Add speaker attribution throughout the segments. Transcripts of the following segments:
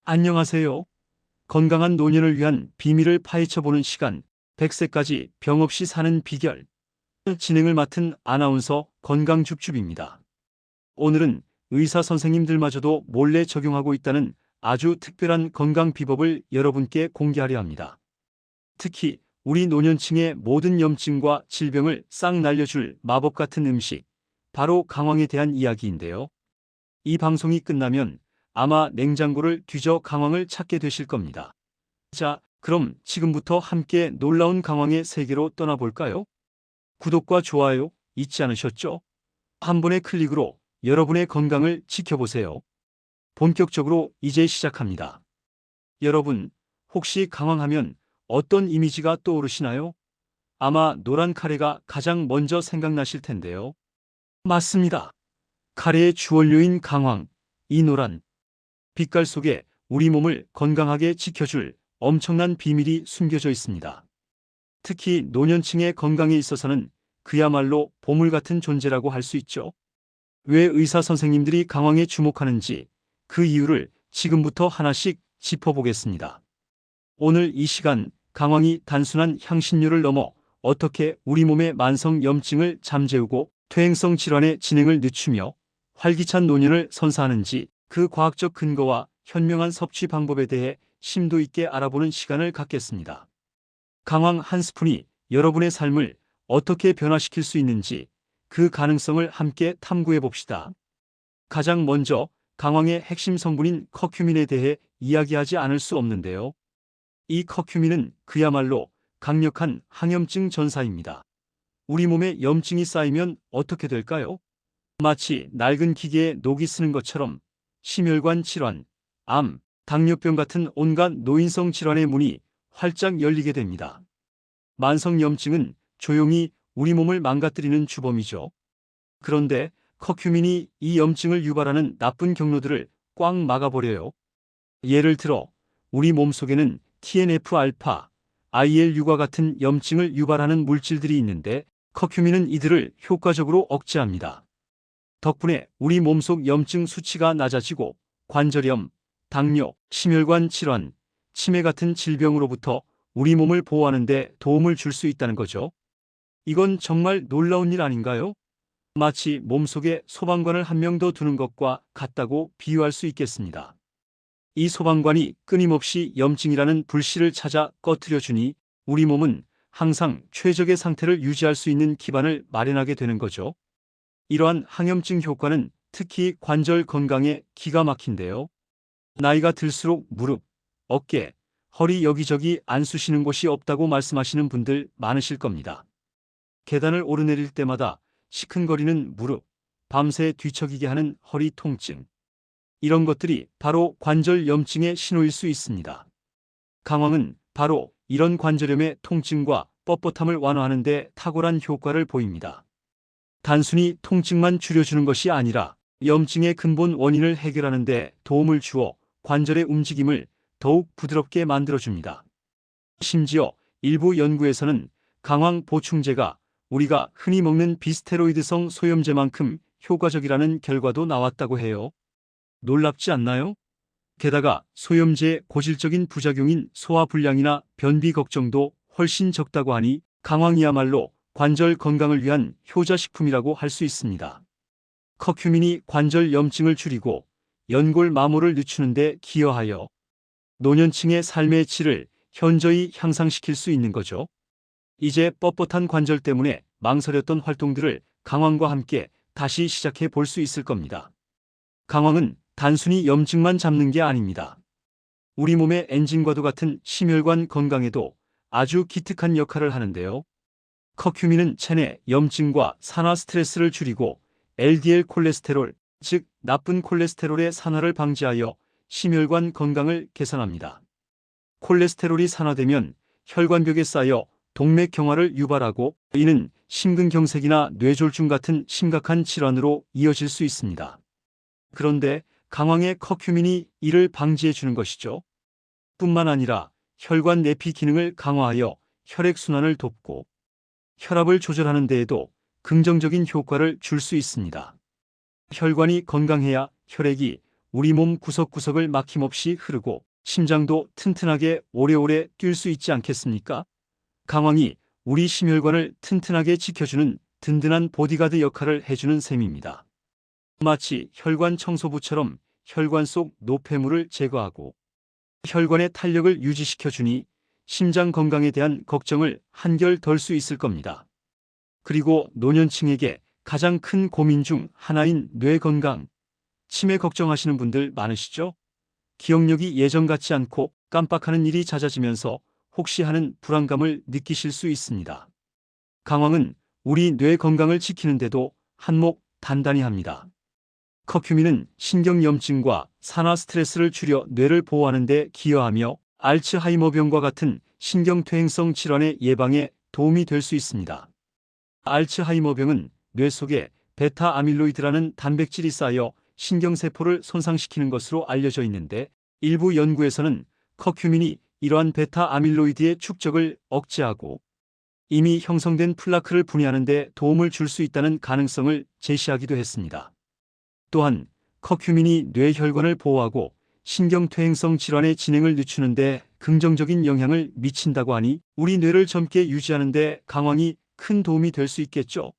Speaker 1: 안녕하세요. 건강한 노년을 위한 비밀을 파헤쳐보는 시간, 100세까지 병 없이 사는 비결. 진행을 맡은 아나운서 건강줍줍입니다. 오늘은 의사 선생님들마저도 몰래 적용하고 있다는 아주 특별한 건강 비법을 여러분께 공개하려 합니다. 특히 우리 노년층의 모든 염증과 질병을 싹 날려줄 마법 같은 음식, 바로 강황에 대한 이야기인데요. 이 방송이 끝나면 아마 냉장고를 뒤져 강황을 찾게 되실 겁니다. 자, 그럼 지금부터 함께 놀라운 강황의 세계로 떠나볼까요? 구독과 좋아요 잊지 않으셨죠? 한 번의 클릭으로 여러분의 건강을 지켜보세요. 본격적으로 이제 시작합니다. 여러분, 혹시 강황하면 어떤 이미지가 떠오르시나요? 아마 노란 카레가 가장 먼저 생각나실 텐데요. 맞습니다. 카레의 주원료인 강황, 이 노란 빛깔 속에 우리 몸을 건강하게 지켜줄 엄청난 비밀이 숨겨져 있습니다. 특히 노년층의 건강에 있어서는 그야말로 보물 같은 존재라고 할 수 있죠. 왜 의사 선생님들이 강황에 주목하는지 그 이유를 지금부터 하나씩 짚어보겠습니다. 오늘 이 시간 강황이 단순한 향신료를 넘어 어떻게 우리 몸의 만성 염증을 잠재우고 퇴행성 질환의 진행을 늦추며 활기찬 노년을 선사하는지 그 과학적 근거와 현명한 섭취 방법에 대해 심도 있게 알아보는 시간을 갖겠습니다. 강황 한 스푼이 여러분의 삶을 어떻게 변화시킬 수 있는지 그 가능성을 함께 탐구해 봅시다. 가장 먼저 강황의 핵심 성분인 커큐민에 대해 이야기하지 않을 수 없는데요. 이 커큐민은 그야말로 강력한 항염증 전사입니다. 우리 몸에 염증이 쌓이면 어떻게 될까요? 마치 낡은 기계에 녹이 쓰는 것처럼 심혈관 질환, 암, 당뇨병 같은 온갖 노인성 질환의 문이 활짝 열리게 됩니다. 만성 염증은 조용히 우리 몸을 망가뜨리는 주범이죠. 그런데 커큐민이 이 염증을 유발하는 나쁜 경로들을 꽉 막아버려요. 예를 들어 우리 몸속에는 TNF-알파, IL-6과 같은 염증을 유발하는 물질들이 있는데 커큐민은 이들을 효과적으로 억제합니다. 덕분에 우리 몸속 염증 수치가 낮아지고 관절염, 당뇨, 심혈관 질환, 치매 같은 질병으로부터 우리 몸을 보호하는 데 도움을 줄 수 있다는 거죠. 이건 정말 놀라운 일 아닌가요? 마치 몸속에 소방관을 한 명 더 두는 것과 같다고 비유할 수 있겠습니다. 이 소방관이 끊임없이 염증이라는 불씨를 찾아 꺼트려 주니 우리 몸은 항상 최적의 상태를 유지할 수 있는 기반을 마련하게 되는 거죠. 이러한 항염증 효과는 특히 관절 건강에 기가 막힌데요. 나이가 들수록 무릎, 어깨, 허리 여기저기 안 쑤시는 곳이 없다고 말씀하시는 분들 많으실 겁니다. 계단을 오르내릴 때마다 시큰거리는 무릎, 밤새 뒤척이게 하는 허리 통증. 이런 것들이 바로 관절 염증의 신호일 수 있습니다. 강황은 바로 이런 관절염의 통증과 뻣뻣함을 완화하는 데 탁월한 효과를 보입니다. 단순히 통증만 줄여주는 것이 아니라 염증의 근본 원인을 해결하는 데 도움을 주어 관절의 움직임을 더욱 부드럽게 만들어줍니다. 심지어 일부 연구에서는 강황 보충제가 우리가 흔히 먹는 비스테로이드성 소염제만큼 효과적이라는 결과도 나왔다고 해요. 놀랍지 않나요? 게다가 소염제의 고질적인 부작용인 소화불량이나 변비 걱정도 훨씬 적다고 하니 강황이야말로 관절 건강을 위한 효자식품이라고 할 수 있습니다. 커큐민이 관절 염증을 줄이고 연골 마모를 늦추는 데 기여하여 노년층의 삶의 질을 현저히 향상시킬 수 있는 거죠. 이제 뻣뻣한 관절 때문에 망설였던 활동들을 강황과 함께 다시 시작해 볼 수 있을 겁니다. 강황은 단순히 염증만 잡는 게 아닙니다. 우리 몸의 엔진과도 같은 심혈관 건강에도 아주 기특한 역할을 하는데요. 커큐민은 체내 염증과 산화 스트레스를 줄이고 LDL 콜레스테롤, 즉 나쁜 콜레스테롤의 산화를 방지하여 심혈관 건강을 개선합니다. 콜레스테롤이 산화되면 혈관벽에 쌓여 동맥경화를 유발하고 이는 심근경색이나 뇌졸중 같은 심각한 질환으로 이어질 수 있습니다. 그런데 강황의 커큐민이 이를 방지해 주는 것이죠. 뿐만 아니라 혈관 내피 기능을 강화하여 혈액순환을 돕고 혈압을 조절하는 데에도 긍정적인 효과를 줄 수 있습니다. 혈관이 건강해야 혈액이 우리 몸 구석구석을 막힘없이 흐르고 심장도 튼튼하게 오래오래 뛸 수 있지 않겠습니까? 강황이 우리 심혈관을 튼튼하게 지켜주는 든든한 보디가드 역할을 해주는 셈입니다. 마치 혈관 청소부처럼 혈관 속 노폐물을 제거하고 혈관의 탄력을 유지시켜주니 심장 건강에 대한 걱정을 한결 덜 수 있을 겁니다. 그리고 노년층에게 가장 큰 고민 중 하나인 뇌 건강, 치매 걱정하시는 분들 많으시죠? 기억력이 예전 같지 않고 깜빡하는 일이 잦아지면서 혹시 하는 불안감을 느끼실 수 있습니다. 강황은 우리 뇌 건강을 지키는데도 한몫 단단히 합니다. 커큐민은 신경염증과 산화 스트레스를 줄여 뇌를 보호하는 데 기여하며 알츠하이머병과 같은 신경퇴행성 질환의 예방에 도움이 될 수 있습니다. 알츠하이머병은 뇌 속에 베타 아밀로이드라는 단백질이 쌓여 신경세포를 손상시키는 것으로 알려져 있는데 일부 연구에서는 커큐민이 이러한 베타 아밀로이드의 축적을 억제하고 이미 형성된 플라크를 분해하는 데 도움을 줄 수 있다는 가능성을 제시하기도 했습니다. 또한 커큐민이 뇌혈관을 보호하고 신경퇴행성 질환의 진행을 늦추는 데 긍정적인 영향을 미친다고 하니 우리 뇌를 젊게 유지하는 데 강황이 큰 도움이 될 수 있겠죠.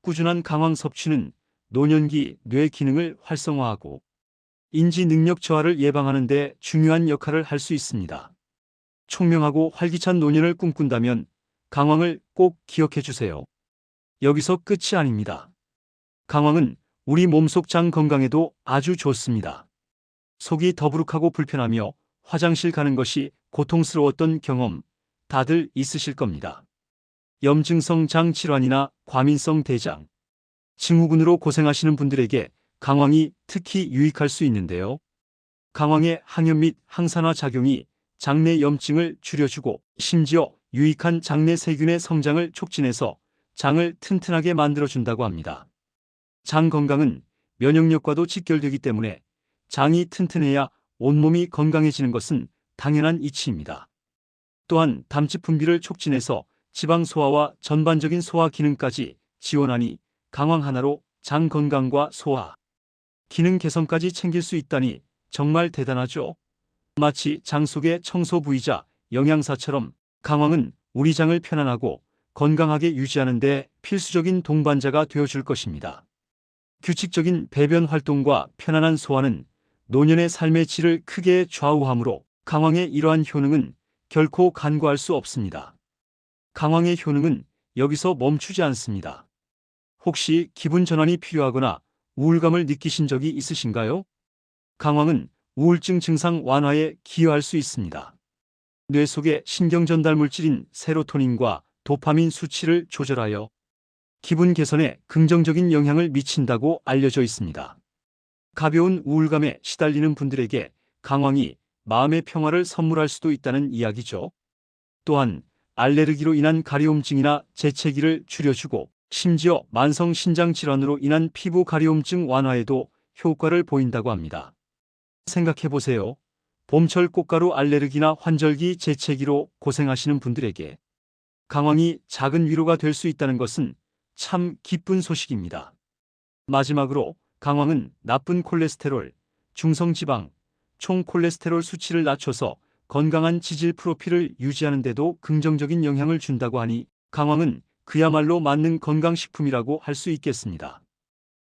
Speaker 1: 꾸준한 강황 섭취는 노년기 뇌 기능을 활성화하고 인지 능력 저하를 예방하는 데 중요한 역할을 할 수 있습니다. 총명하고 활기찬 노년을 꿈꾼다면 강황을 꼭 기억해 주세요. 여기서 끝이 아닙니다. 강황은 우리 몸속 장 건강에도 아주 좋습니다. 속이 더부룩하고 불편하며 화장실 가는 것이 고통스러웠던 경험 다들 있으실 겁니다. 염증성 장 질환이나 과민성 대장 증후군으로 고생하시는 분들에게 강황이 특히 유익할 수 있는데요. 강황의 항염 및 항산화 작용이 장내 염증을 줄여주고 심지어 유익한 장내 세균의 성장을 촉진해서 장을 튼튼하게 만들어준다고 합니다. 장 건강은 면역력과도 직결되기 때문에 장이 튼튼해야 온몸이 건강해지는 것은 당연한 이치입니다. 또한 담즙 분비를 촉진해서 지방 소화와 전반적인 소화 기능까지 지원하니 강황 하나로 장 건강과 소화 기능 개선까지 챙길 수 있다니 정말 대단하죠. 마치 장 속의 청소 부이자 영양사처럼 강황은 우리 장을 편안하고 건강하게 유지하는 데 필수적인 동반자가 되어줄 것입니다. 규칙적인 배변 활동과 편안한 소화는 노년의 삶의 질을 크게 좌우하므로 강황의 이러한 효능은 결코 간과할 수 없습니다. 강황의 효능은 여기서 멈추지 않습니다. 혹시 기분 전환이 필요하거나 우울감을 느끼신 적이 있으신가요? 강황은 우울증 증상 완화에 기여할 수 있습니다. 뇌 속의 신경 전달 물질인 세로토닌과 도파민 수치를 조절하여 기분 개선에 긍정적인 영향을 미친다고 알려져 있습니다. 가벼운 우울감에 시달리는 분들에게 강황이 마음의 평화를 선물할 수도 있다는 이야기죠. 또한 알레르기로 인한 가려움증이나 재채기를 줄여주고 심지어 만성 신장 질환으로 인한 피부 가려움증 완화에도 효과를 보인다고 합니다. 생각해 보세요. 봄철 꽃가루 알레르기나 환절기 재채기로 고생하시는 분들에게 강황이 작은 위로가 될 수 있다는 것은 참 기쁜 소식입니다. 마지막으로 강황은 나쁜 콜레스테롤, 중성지방, 총 콜레스테롤 수치를 낮춰서 건강한 지질 프로필을 유지하는 데도 긍정적인 영향을 준다고 하니 강황은 그야말로 맞는 건강식품이라고 할 수 있겠습니다.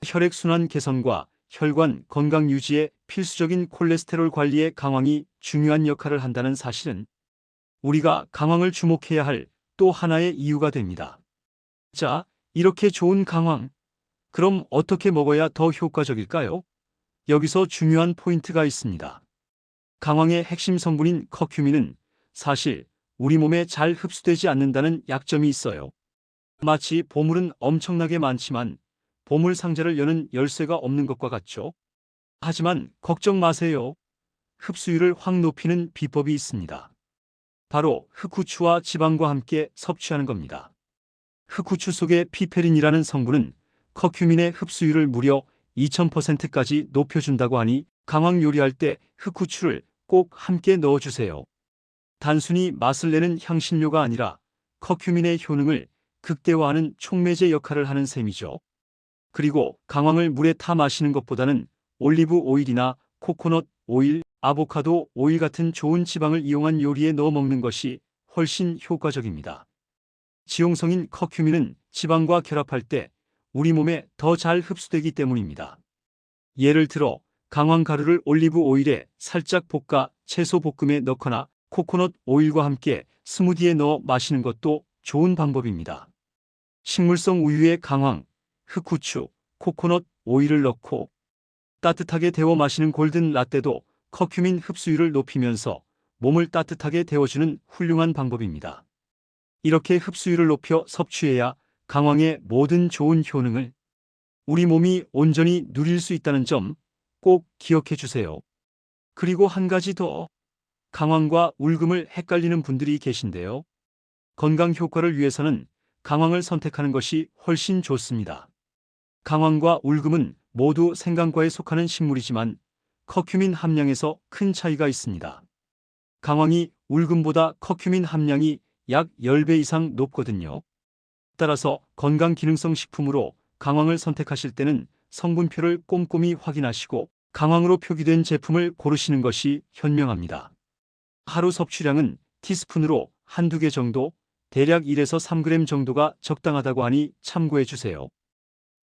Speaker 1: 혈액순환 개선과 혈관 건강 유지에 필수적인 콜레스테롤 관리에 강황이 중요한 역할을 한다는 사실은 우리가 강황을 주목해야 할 또 하나의 이유가 됩니다. 자, 이렇게 좋은 강황. 그럼 어떻게 먹어야 더 효과적일까요? 여기서 중요한 포인트가 있습니다. 강황의 핵심 성분인 커큐민은 사실 우리 몸에 잘 흡수되지 않는다는 약점이 있어요. 마치 보물은 엄청나게 많지만 보물 상자를 여는 열쇠가 없는 것과 같죠. 하지만 걱정 마세요. 흡수율을 확 높이는 비법이 있습니다. 바로 흑후추와 지방과 함께 섭취하는 겁니다. 흑후추 속의 피페린이라는 성분은 커큐민의 흡수율을 무려 2000%까지 높여준다고 하니 강황 요리할 때 흑후추를 꼭 함께 넣어주세요. 단순히 맛을 내는 향신료가 아니라 커큐민의 효능을 극대화하는 촉매제 역할을 하는 셈이죠. 그리고 강황을 물에 타 마시는 것보다는 올리브 오일이나 코코넛 오일, 아보카도 오일 같은 좋은 지방을 이용한 요리에 넣어 먹는 것이 훨씬 효과적입니다. 지용성인 커큐민은 지방과 결합할 때 우리 몸에 더 잘 흡수되기 때문입니다. 예를 들어 강황 가루를 올리브 오일에 살짝 볶아 채소 볶음에 넣거나 코코넛 오일과 함께 스무디에 넣어 마시는 것도 좋은 방법입니다. 식물성 우유에 강황, 흑후추, 코코넛 오일을 넣고 따뜻하게 데워 마시는 골든 라떼도 커큐민 흡수율을 높이면서 몸을 따뜻하게 데워주는 훌륭한 방법입니다. 이렇게 흡수율을 높여 섭취해야 강황의 모든 좋은 효능을 우리 몸이 온전히 누릴 수 있다는 점 꼭 기억해 주세요. 그리고 한 가지 더. 강황과 울금을 헷갈리는 분들이 계신데요. 건강 효과를 위해서는 강황을 선택하는 것이 훨씬 좋습니다. 강황과 울금은 모두 생강과에 속하는 식물이지만 커큐민 함량에서 큰 차이가 있습니다. 강황이 울금보다 커큐민 함량이 약 10배 이상 높거든요. 따라서 건강기능성 식품으로 강황을 선택하실 때는 성분표를 꼼꼼히 확인하시고 강황으로 표기된 제품을 고르시는 것이 현명합니다. 하루 섭취량은 티스푼으로 한두 개 정도, 대략 1에서 3g 정도가 적당하다고 하니 참고해 주세요.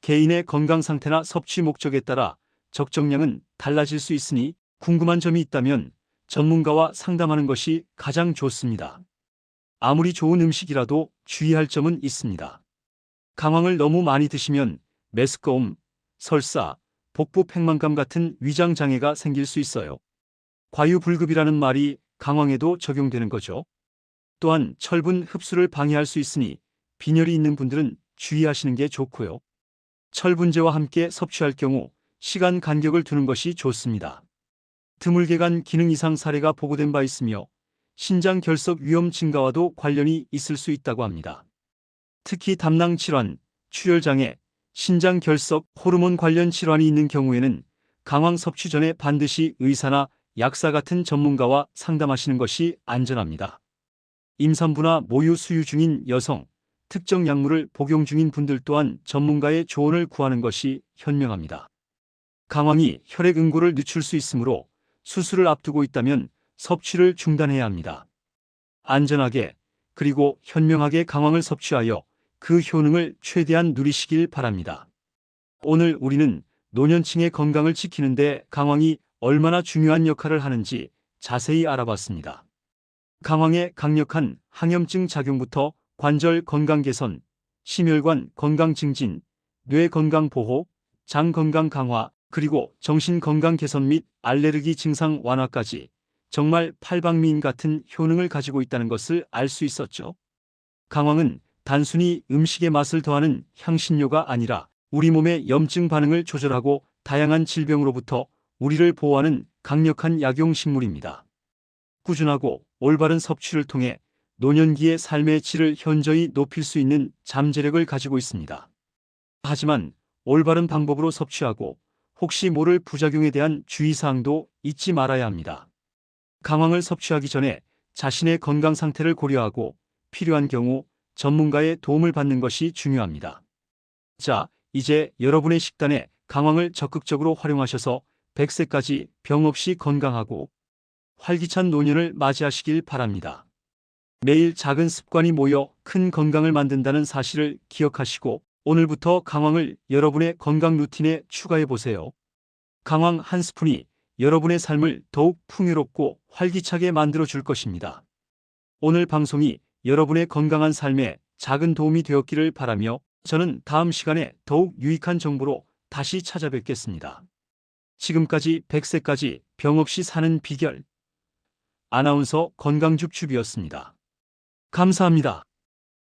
Speaker 1: 개인의 건강 상태나 섭취 목적에 따라 적정량은 달라질 수 있으니 궁금한 점이 있다면 전문가와 상담하는 것이 가장 좋습니다. 아무리 좋은 음식이라도 주의할 점은 있습니다. 강황을 너무 많이 드시면 메스꺼움, 설사, 복부 팽만감 같은 위장 장애가 생길 수 있어요. 과유불급이라는 말이 강황에도 적용되는 거죠. 또한 철분 흡수를 방해할 수 있으니 빈혈이 있는 분들은 주의하시는 게 좋고요. 철분제와 함께 섭취할 경우 시간 간격을 두는 것이 좋습니다. 드물게 간 기능 이상 사례가 보고된 바 있으며 신장 결석 위험 증가와도 관련이 있을 수 있다고 합니다. 특히 담낭 질환, 출혈 장애, 신장 결석, 호르몬 관련 질환이 있는 경우에는 강황 섭취 전에 반드시 의사나 약사 같은 전문가와 상담하시는 것이 안전합니다. 임산부나 모유 수유 중인 여성, 특정 약물을 복용 중인 분들 또한 전문가의 조언을 구하는 것이 현명합니다. 강황이 혈액 응고를 늦출 수 있으므로 수술을 앞두고 있다면 섭취를 중단해야 합니다. 안전하게 그리고 현명하게 강황을 섭취하여 그 효능을 최대한 누리시길 바랍니다. 오늘 우리는 노년층의 건강을 지키는데 강황이 얼마나 중요한 역할을 하는지 자세히 알아봤습니다. 강황의 강력한 항염증 작용부터 관절 건강 개선, 심혈관 건강 증진, 뇌 건강 보호, 장 건강 강화, 그리고 정신 건강 개선 및 알레르기 증상 완화까지 정말 팔방미인 같은 효능을 가지고 있다는 것을 알 수 있었죠. 강황은 단순히 음식의 맛을 더하는 향신료가 아니라 우리 몸의 염증 반응을 조절하고 다양한 질병으로부터 우리를 보호하는 강력한 약용식물입니다. 꾸준하고 올바른 섭취를 통해 노년기의 삶의 질을 현저히 높일 수 있는 잠재력을 가지고 있습니다. 하지만 올바른 방법으로 섭취하고 혹시 모를 부작용에 대한 주의사항도 잊지 말아야 합니다. 강황을 섭취하기 전에 자신의 건강 상태를 고려하고 필요한 경우 전문가의 도움을 받는 것이 중요합니다. 자, 이제 여러분의 식단에 강황을 적극적으로 활용하셔서 100세까지 병 없이 건강하고 활기찬 노년을 맞이하시길 바랍니다. 매일 작은 습관이 모여 큰 건강을 만든다는 사실을 기억하시고 오늘부터 강황을 여러분의 건강 루틴에 추가해 보세요. 강황 한 스푼이 여러분의 삶을 더욱 풍요롭고 활기차게 만들어 줄 것입니다. 오늘 방송이 여러분의 건강한 삶에 작은 도움이 되었기를 바라며 저는 다음 시간에 더욱 유익한 정보로 다시 찾아뵙겠습니다. 지금까지 100세까지 병 없이 사는 비결 아나운서 건강줍줍이었습니다. 감사합니다.